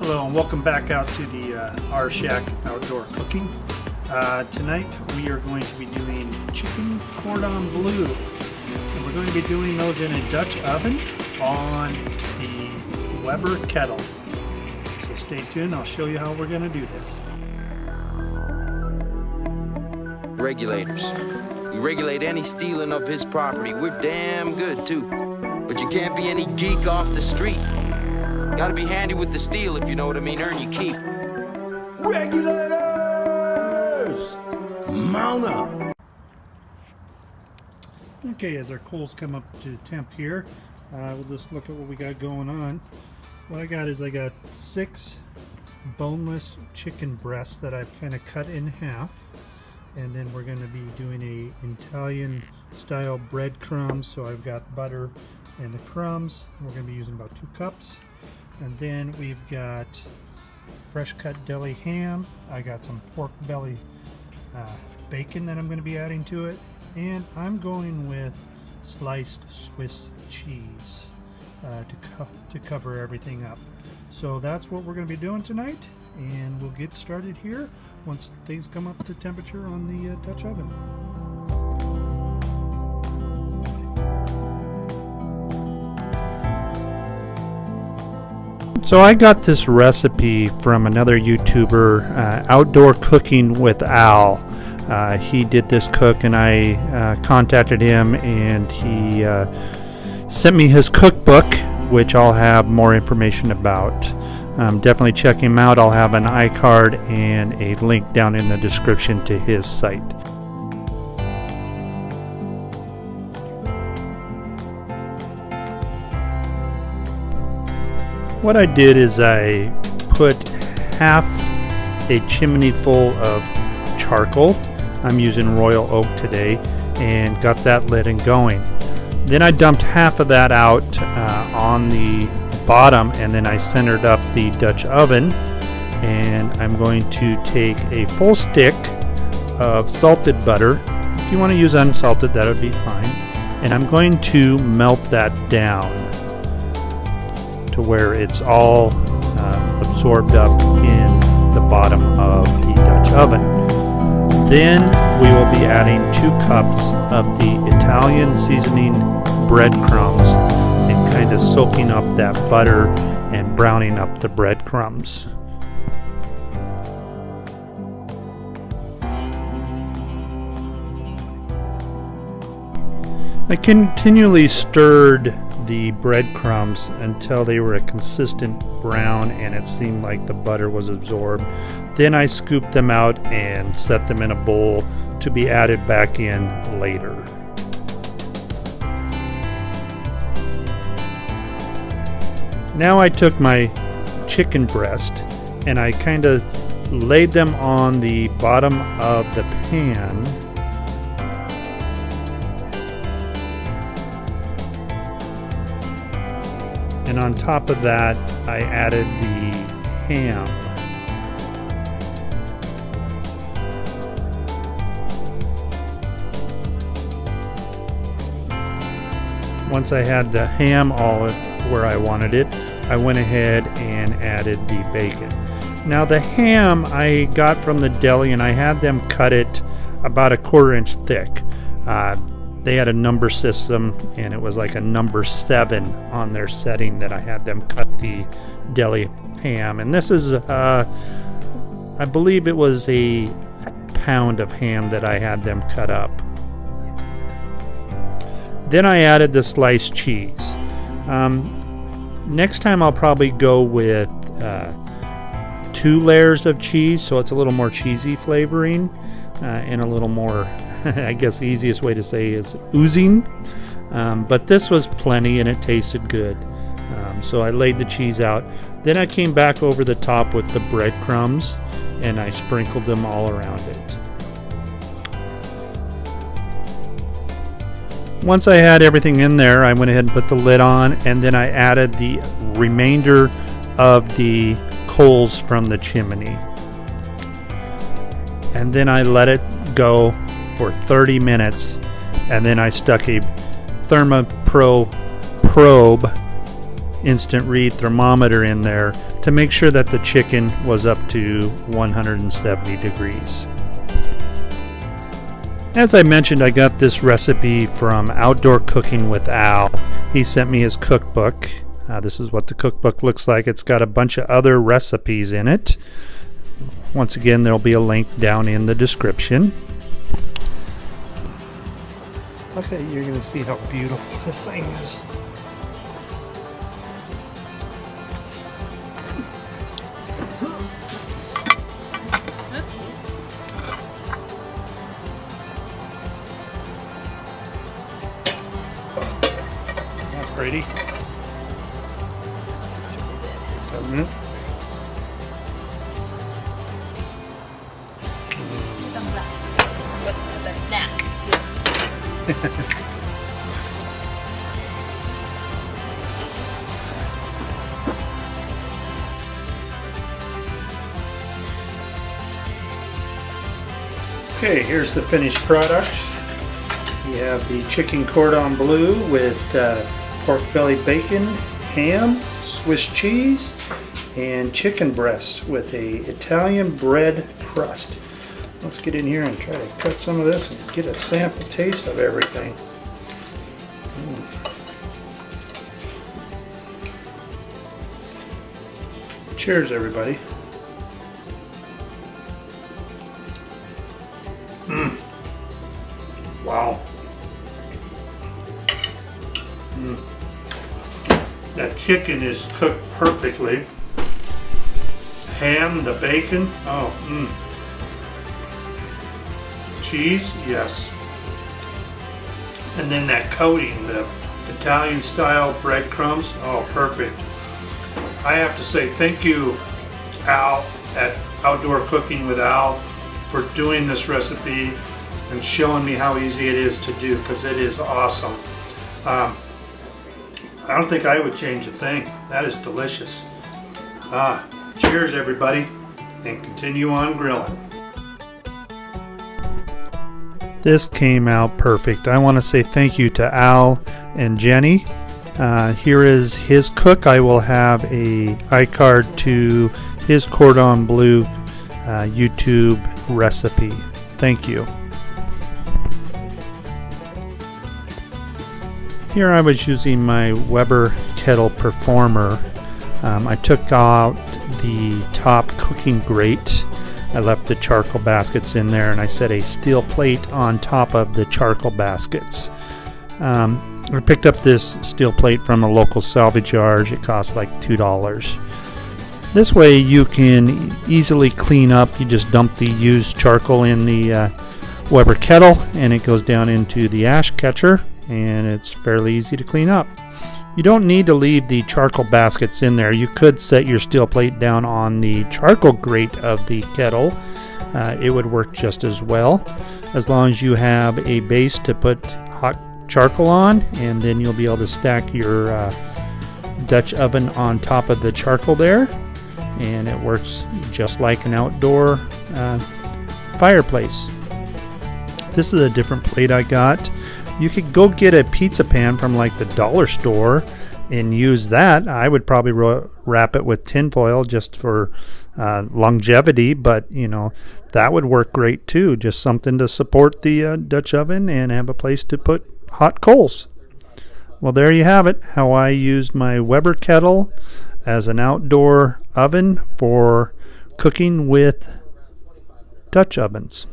Hello and welcome back out to the Rshackbbq outdoor cooking. Tonight we are going to be doing chicken cordon bleu. And we're going to be doing those in a Dutch oven on the Weber Kettle. So stay tuned, I'll show you how we're going to do this. Regulators. We regulate any stealing of his property. We're damn good too. But you can't be any geek off the street. Gotta be handy with the steel, if you know what I mean. Earn your keep. Regulators! Mount up! Okay, as our coals come up to temp here, we'll just look at what we got going on. What I got is I got 6 boneless chicken breasts that I've kind of cut in half. And then we're going to be doing a Italian style breadcrumbs. So I've got butter and the crumbs. We're going to be using about 2 cups. And then we've got fresh cut deli ham. I got some pork belly bacon that I'm going to be adding to it. And I'm going with sliced Swiss cheese to cover everything up. So that's what we're going to be doing tonight. And we'll get started here once things come up to temperature on the Dutch oven. So I got this recipe from another YouTuber, Outdoor Cooking with Al. He did this cook and I contacted him and he sent me his cookbook, which I'll have more information about. Definitely check him out. I'll have an iCard and a link down in the description to his site. What I did is I put half a chimney full of charcoal. I'm using royal oak today, and got that lit and going. Then I dumped half of that out on the bottom, and then I centered up the Dutch oven, and I'm going to take a full stick of salted butter. If you want to use unsalted, that would be fine. And I'm going to melt that down to where it's all absorbed up in the bottom of the Dutch oven. Then we will be adding 2 cups of the Italian seasoning breadcrumbs and kind of soaking up that butter and browning up the breadcrumbs. I continually stirred the breadcrumbs until they were a consistent brown and it seemed like the butter was absorbed. Then I scooped them out and set them in a bowl to be added back in later. Now I took my chicken breast and I kind of laid them on the bottom of the pan. And on top of that, I added the ham. Once I had the ham all where I wanted it, I went ahead and added the bacon. Now the ham I got from the deli and I had them cut it about a 1/4 inch thick. They had a number system and it was like a number 7 on their setting that I had them cut the deli ham. And this is, I believe it was a pound of ham that I had them cut up. Then I added the sliced cheese. Next time I'll probably go with 2 layers of cheese, so it's a little more cheesy flavoring and a little more, I guess the easiest way to say is oozing. But this was plenty and it tasted good. So I laid the cheese out. Then I came back over the top with the breadcrumbs and I sprinkled them all around it. Once I had everything in there, I went ahead and put the lid on, and then I added the remainder of the coals from the chimney. And then I let it go for 30 minutes, and then I stuck a ThermoPro probe instant read thermometer in there to make sure that the chicken was up to 170 degrees. As I mentioned, I got this recipe from Outdoor Cooking with Al. He sent me his cookbook. This is what the cookbook looks like. It's got a bunch of other recipes in it. Once again, there'll be a link down in the description. Okay, you're going to see how beautiful this thing is. Pretty. Doesn't it? Thumbs up. With the snap too. Okay, here's the finished product. We have the chicken cordon bleu with pork belly bacon, ham, Swiss cheese, and chicken breast with a Italian bread crust. Let's get in here and try to cut some of this and get a sample taste of everything. Cheers, everybody. Wow. That chicken is cooked perfectly. Ham, the bacon, cheese, yes. And then that coating, the Italian style breadcrumbs, oh, perfect. I have to say thank you, Al, at Outdoor Cooking with Al, for doing this recipe and showing me how easy it is to do, because it is awesome. I don't think I would change a thing. That is delicious. Cheers, everybody, and continue on grilling. This came out perfect. I want to say thank you to Al and Jenny. Here is his cook. I will have a iCard to his Cordon Bleu YouTube recipe. Thank you. Here I was using my Weber Kettle Performer. I took out the top cooking grate. I left the charcoal baskets in there, and I set a steel plate on top of the charcoal baskets. I picked up this steel plate from a local salvage yard. It cost like $2. This way you can easily clean up. You just dump the used charcoal in the Weber Kettle, and it goes down into the ash catcher, and it's fairly easy to clean up. You don't need to leave the charcoal baskets in there. You could set your steel plate down on the charcoal grate of the kettle. It would work just as well, as long as you have a base to put hot charcoal on, and then you'll be able to stack your Dutch oven on top of the charcoal there, and it works just like an outdoor fireplace. This is a different plate I got. You could go get a pizza pan from like the dollar store and use that. I would probably wrap it with tin foil just for longevity, but you know, that would work great too. Just something to support the Dutch oven and have a place to put hot coals. Well, there you have it, how I used my Weber Kettle as an outdoor oven for cooking with Dutch ovens.